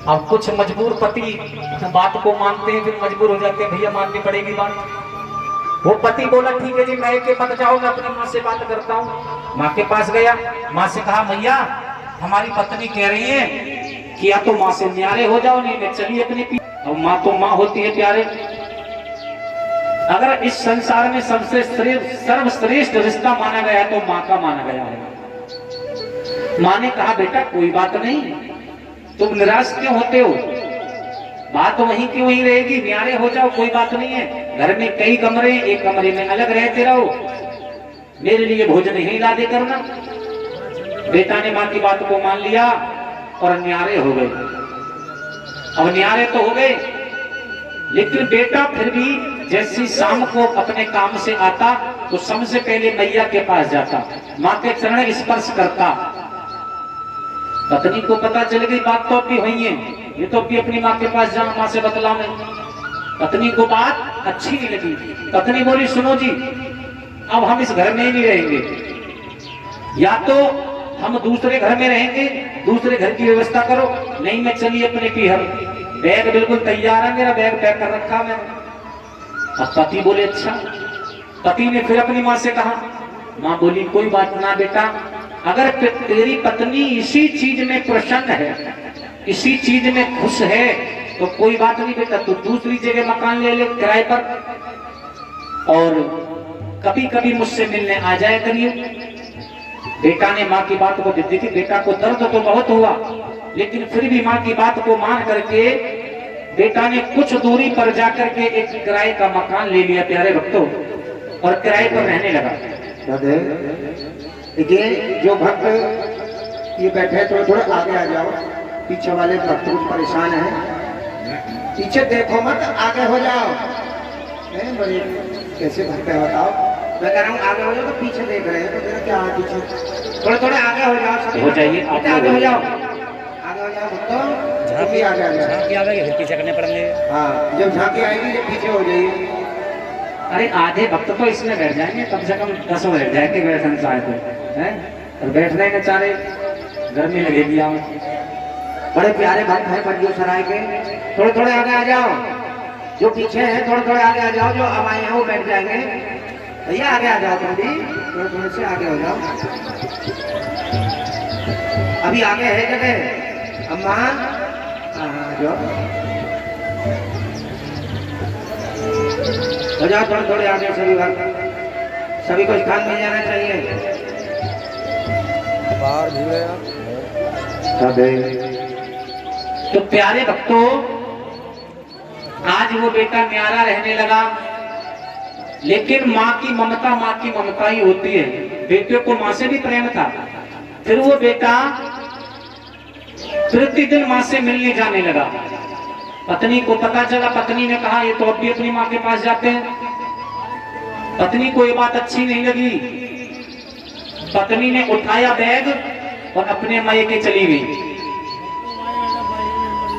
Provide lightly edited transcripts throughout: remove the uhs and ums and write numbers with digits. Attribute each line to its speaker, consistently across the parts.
Speaker 1: अब कुछ मजबूर पति बात को मानते हैं, फिर मजबूर हो जाते हैं, भैया माननी पड़ेगी बात। वो पति बोला ठीक है जी, मैं के मत जाओ, मैं अपनी माँ से बात करता हूँ। माँ के पास गया, माँ से कहा मैया हमारी पत्नी कह रही है कि या तो माँ से न्यारे हो जाओ, नहीं मैं चलिए अपनी पी। अब माँ तो माँ होती है प्यारे। अगर इस संसार में सबसे सर्वश्रेष्ठ रिश्ता माना गया तो माँ का माना गया है। माँ ने कहा बेटा कोई बात नहीं, तुम निराश क्यों होते हो, बात तो वहीं की वहीं रहेगी, न्यारे हो जाओ, कोई बात नहीं है। घर में कई कमरे, एक कमरे में अलग रहते रहो, मेरे लिए भोजन ही ला दे करना। बेटा ने माँ की बात को मान लिया और न्यारे हो गए। अब न्यारे तो हो गए, लेकिन बेटा फिर भी जैसी शाम को अपने काम से आता तो सबसे पहले मैया के पास जाता, माँ के चरण स्पर्श करता। पत्नी को पता चल गई बात तो अभी हुई है, ये तो अभी अपनी माँ के पास जा, माँ से बतला में। पत्नी को बात अच्छी नहीं लगी। पत्नी बोली सुनो जी, अब हम इस घर में ही नहीं रहेंगे, या तो हम दूसरे घर में रहेंगे, दूसरे घर की व्यवस्था करो, नहीं मैं चलिए अपने पीहर। बैग बिल्कुल तैयार है, मेरा बैग पैक कर रखा मैंने। अब पति बोले अच्छा। पति ने फिर अपनी माँ से कहा, माँ बोली कोई बात ना बेटा, अगर तेरी पत्नी इसी चीज में प्रसन्न है, इसी चीज में खुश है तो कोई बात नहीं बेटा, तू दूसरी जगह मकान ले ले किराए पर, और कभी कभी मुझसे मिलने आ जाए करिए। बेटा ने माँ की बात को देखी, बेटा को दर्द तो बहुत हुआ, लेकिन फिर भी माँ की बात को मान करके बेटा ने कुछ दूरी पर जाकर के एक किराए का मकान ले लिया प्यारे भक्तों, और किराए पर रहने लगा।
Speaker 2: देखिए जो भक्त ये बैठे हैं थोड़ा थोड़ा आगे आ जाओ, पीछे वाले भक्त कुछ परेशान है, पीछे देखो मत, आगे हो जाओ। बड़े कैसे भक्त है बताओ, मैं कह रहा हूँ आगे हो जाओ, तो पीछे देख रहे हैं तो मेरा क्या है पीछे, थोड़े थोड़े आगे हो जाओ,
Speaker 1: हो जाइए
Speaker 2: आगे हो जाओ, आगे हो जाओ भक्तों, आगे आ जाओ,
Speaker 3: पीछे करने पड़ेंगे।
Speaker 2: हाँ जब झांकी आएगी जब पीछे हो जाइए।
Speaker 1: अरे आधे भक्त तो इसमें बैठ जाएंगे, कम से कम 10 बैठ जाएंगे बैठन चाहे तो है, और बैठने के चारे गर्मी लगेगी। आओ
Speaker 2: बड़े प्यारे भक्त हैं बड़ियों सराय के, थोड़े थोड़े आगे आ जाओ, जो पीछे हैं थोड़े थोड़े आगे आ जाओ, जो अब आए हैं वो बैठ जाएंगे। भैया आगे आ जाओ, तुम भी थोड़े थोड़े से आगे हो जाओ, अभी आगे है जगह। अम्मा जाओ, हो जाओ थोड़े थोड़े आगे, सभी भक्त, सभी को स्थान मिल जाना चाहिए।
Speaker 3: बाहर भी
Speaker 1: तो प्यारे भक्तों, आज वो बेटा न्यारा रहने लगा, लेकिन माँ की ममता ही होती है। बेटे को माँ से भी प्रेम था। फिर वो बेटा प्रतिदिन माँ से मिलने जाने लगा। पत्नी को पता चला, पत्नी ने कहा ये तो अब भी अपनी माँ के पास जाते हैं। पत्नी को ये बात अच्छी नहीं लगी। पत्नी ने उठाया बैग और अपने मायके चली गई।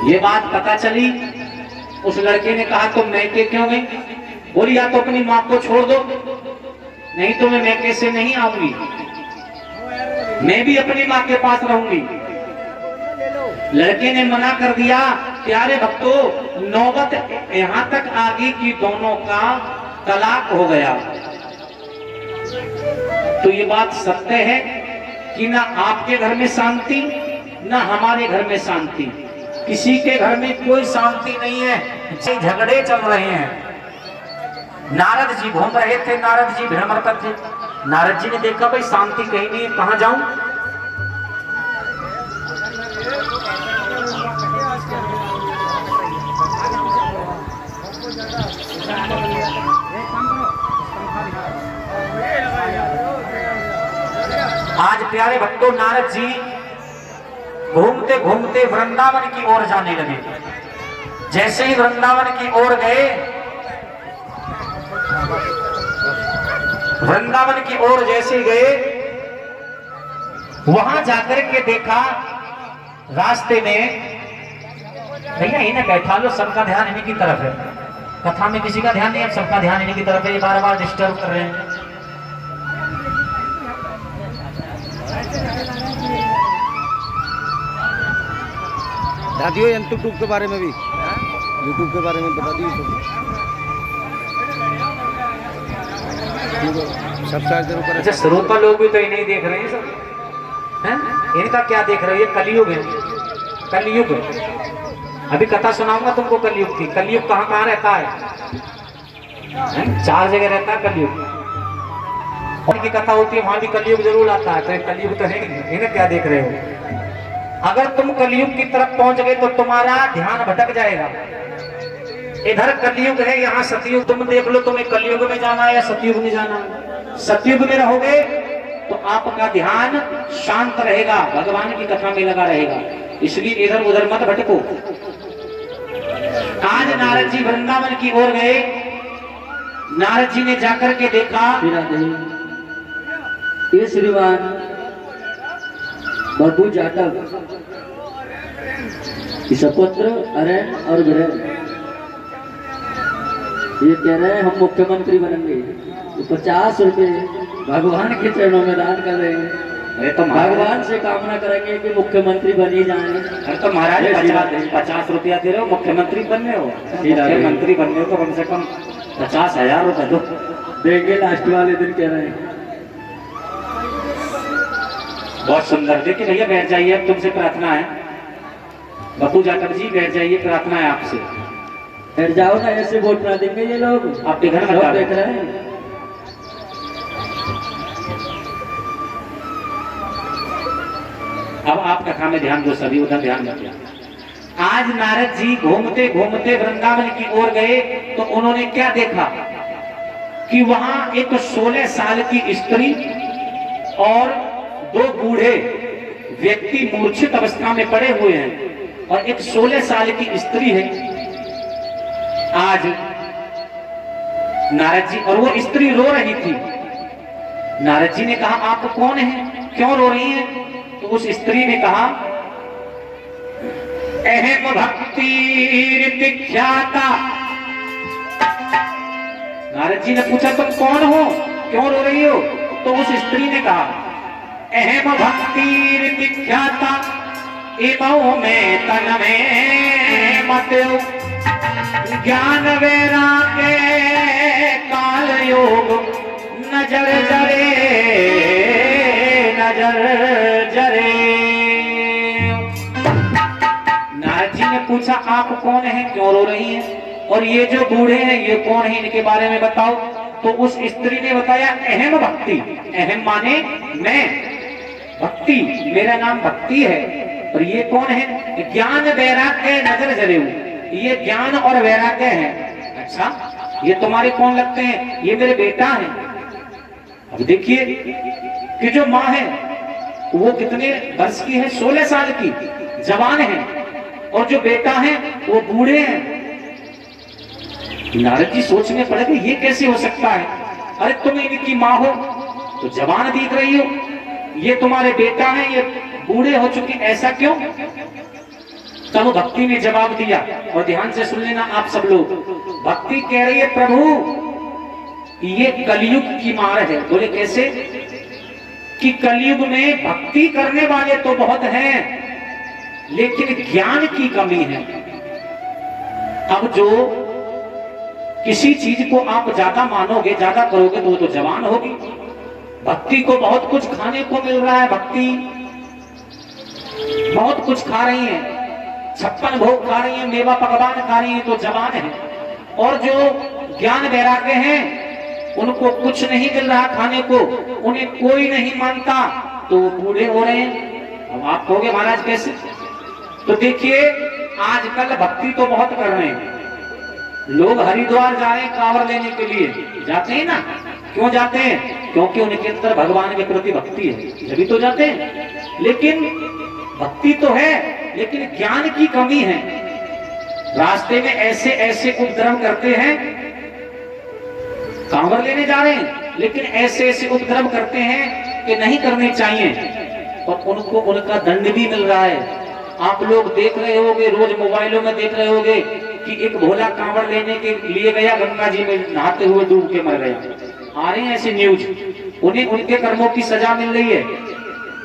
Speaker 1: ये बात पता चली, उस लड़के ने कहा तुम मैके क्यों गई? बोली या तो अपनी माँ को छोड़ दो, नहीं तो मैं मैके से नहीं आऊंगी, मैं भी अपनी माँ के पास रहूंगी। लड़के ने मना कर दिया। प्यारे भक्तों, नौबत यहां तक आ गई कि दोनों का तलाक हो गया। तो ये बात सत्य है कि ना आपके घर में शांति, ना हमारे घर में शांति, किसी के घर में कोई शांति नहीं है, झगड़े चल रहे हैं। नारद जी घूम रहे थे, नारद जी भ्रमण पर थे। नारद जी ने देखा भाई शांति कहीं नहीं, कहां जाऊं? आज प्यारे भक्तों, नारद जी घूमते घूमते वृंदावन की ओर जाने लगे। जैसे ही वृंदावन की ओर गए, वृंदावन की ओर जैसे गए, वहां जाकर के देखा रास्ते में, भैया इन्हें बैठा लो, सबका ध्यान इन्हीं की तरफ है। कथा में किसी का ध्यान नहीं है, सबका ध्यान इन्हीं की तरफ है, ये बार बार डिस्टर्ब कर रहे हैं।
Speaker 2: दादियों यूट्यूब के बारे में भी, यूट्यूब के बारे में बता दीजिए। सब्सक्राइब जरूर करें।
Speaker 1: अच्छा, श्रोता लोग भी तो इन्हें देख रहे हैं सब, हैं? इनका क्या देख रहे हैं? ये कलयुग है, कलयुग। अभी कथा सुनाऊंगा तुमको कलयुग की। कलयुग कहाँ कहाँ रहता है? 4 जगह रहता है कलयुग। और की कथा होती है वहां भी कलयुग जरूर आता है। तो कलयुग तो है, इन्हें क्या देख रहे हो? अगर तुम कलयुग की तरफ पहुंच गए तो तुम्हारा ध्यान भटक जाएगा। इधर कलयुग है, यहाँ सतयुग। तुम देख लो तुम्हें कलयुग में जाना है या सतयुग में जाना है। सतयुग में रहोगे तो आपका ध्यान शांत रहेगा, भगवान की कथा में लगा रहेगा। इसलिए इधर उधर मत भटको। आज नारद जी वृंदावन की ओर गए। नारद जी ने जाकर के देखा,
Speaker 3: ये श्रीमान बाबू जाटव सपुत्र अरैन और ग्रहण ये कह रहे हैं हम मुख्यमंत्री बनेंगे। तो 50 रुपए भगवान के चरणों में दान कर रहे हैं।
Speaker 1: अरे तो
Speaker 3: भगवान से कामना करेंगे कि मुख्यमंत्री बन ही जाएंगे।
Speaker 1: अरे तो महाराज 50 रुपया दे रहे हो, मुख्यमंत्री बनने हो। मुख्यमंत्री बनने हो तो कम से कम 50,000 रुपए दो।
Speaker 3: देंगे लास्ट वाले दिन कह रहे हैं।
Speaker 1: बहुत सुंदर। देखिए भैया बैठ जाइए, अब तुमसे प्रार्थना है। बपू जाटव जी बैठ जाइए, प्रार्थना है आपसे।
Speaker 3: बैठ जाओ ना, ऐसे वोट ना देंगे ये लोग।
Speaker 1: आपके घर में
Speaker 3: देख रहे हैं।
Speaker 1: अब आप कथा में ध्यान दो, सभी उधर ध्यान रखिए। आज नारद जी घूमते घूमते वृंदावन की ओर गए तो उन्होंने क्या देखा कि वहां एक 16 साल की स्त्री और 2 बूढ़े व्यक्ति मूर्छित अवस्था में पड़े हुए हैं और एक 16 साल की स्त्री है। आज नारद जी, और वो स्त्री रो रही थी। नारद जी ने कहा आप कौन हैं, क्यों रो रही हैं? तो उस स्त्री ने कहा अहम भक्ति विख्याता। नारद जी ने पूछा तुम कौन हो, क्यों रो रही हो? तो उस स्त्री ने कहा अहम भक्ति विख्याता इमो में तन में मत ज्ञान वैराग्य काल योग नजर जरे नजर जरे। नारद जी ने पूछा आप कौन हैं, क्यों रो रही हैं, और ये जो बूढ़े हैं ये कौन है, इनके बारे में बताओ। तो उस स्त्री ने बताया अहम भक्ति। अहम माने मैं, भक्ति मेरा नाम भक्ति है। और ये कौन है? ज्ञान वैराग्य नजर जरे। ये ज्ञान और वैराग्य है। अच्छा, ये तुम्हारे कौन लगते हैं? ये मेरे बेटा हैं। अब देखिए कि जो माँ है वो कितने वर्ष की है? 16 साल की, जवान है। और जो बेटा है वो बूढ़े हैं। नारद जी सोचने पड़े कि ये कैसे हो सकता है? अरे तुम इनकी माँ हो तो जवान दिख रही हो, ये तुम्हारे बेटा है, ये बूढ़े हो चुके, ऐसा क्यों? तब भक्ति ने जवाब दिया, और ध्यान से सुन लेना आप सब लोग। भक्ति कह रही है प्रभु ये कलयुग की मार है। बोले कैसे? कि कलयुग में भक्ति करने वाले तो बहुत हैं लेकिन ज्ञान की कमी है। अब जो किसी चीज को आप ज्यादा मानोगे, ज्यादा करोगे तो वो तो जवान होगी। भक्ति को बहुत कुछ खाने को मिल रहा है, भक्ति बहुत कुछ खा रही है, 56 भोग खा रही है, मेवा पकवान खा रही है, तो जवान है। और जो ज्ञान वैराग्य हैं उनको कुछ नहीं मिल रहा खाने को, उन्हें कोई नहीं मानता, तो वो बूढ़े हो रहे हैं। अब आप कहोगे महाराज कैसे? तो देखिए आजकल भक्ति तो बहुत कर रहे हैं लोग। हरिद्वार जा रहे हैं कांवर लेने के लिए, जाते हैं ना। क्यों जाते हैं? क्योंकि उनके अंदर भगवान के प्रति भक्ति है, जब तो जाते हैं। लेकिन भक्ति तो है लेकिन ज्ञान की कमी है। रास्ते में ऐसे ऐसे उपद्रव करते हैं, कांवर लेने जा रहे हैं लेकिन ऐसे ऐसे उपद्रव करते हैं कि नहीं करने चाहिए, और उनको उनका दंड भी मिल रहा है। आप लोग देख रहे होंगे, रोज मोबाइलों में देख रहे होंगे कि एक भोला कांवर लेने के लिए गया, गंगा जी में नहाते हुए डूब के मर गया। आ रहे हैं ऐसे न्यूज। उन्हें उनके कर्मों की सजा मिल रही है।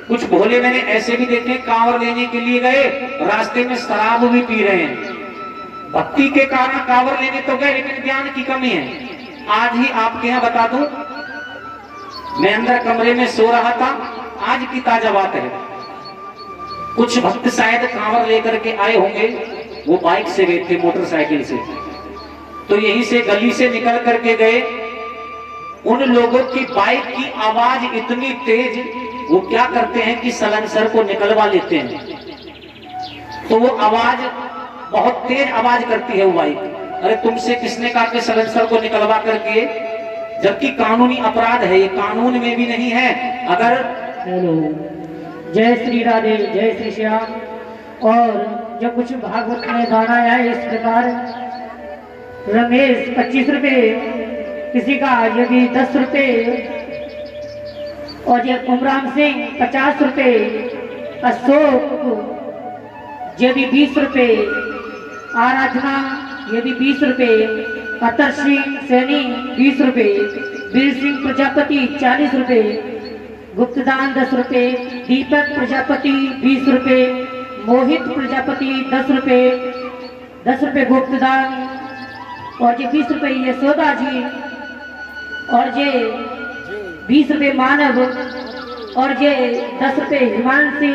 Speaker 1: कुछ भोले मैंने ऐसे भी देखे कांवर लेने के लिए गए, रास्ते में शराब भी पी रहे हैं। भक्ति के कारण कांवर लेने तो गए, लेकिन ज्ञान की कमी है। आज ही आपके यहाँ बता दूं, मैं अंदर कमरे में सो रहा था, आज की ताजा बात है। कुछ भक्त शायद कांवर लेकर के आए होंगे, वो बाइक से गए थे, मोटरसाइकिल से, तो यहीं से गली से निकल करके गए। उन लोगों की बाइक की आवाज इतनी तेज, वो क्या करते हैं कि सलेंसर को निकलवा लेते हैं, तो वो आवाज बहुत तेज आवाज करती है वो बाइक। अरे तुमसे किसने कहा कि सलेंसर को निकलवा करके, जबकि कानूनी अपराध है, ये कानून में भी नहीं है। अगर
Speaker 4: हेलो, जय श्री राधे, जय श्री श्याम। और जो कुछ भागवत में गाना है इस प्रकार, रमेश 25 रुपये, किसी का यदि 10 रुपये, और ये उमरान सिंह 50 रुपये, अशोक यदि 20 रुपये, आराधना यदि 20 रुपये, अतर सिंह सैनी 20 रुपये, वीर सिंह प्रजापति 40 रुपये, गुप्तदान 10 रुपये, दीपक प्रजापति 20 रुपये, मोहित प्रजापति 10 रुपये, 10 रुपये गुप्तदान, और ये 20 रुपये यशोदा जी, और ये 20 रुपये मानव, और ये 10 रुपये हिमांशी।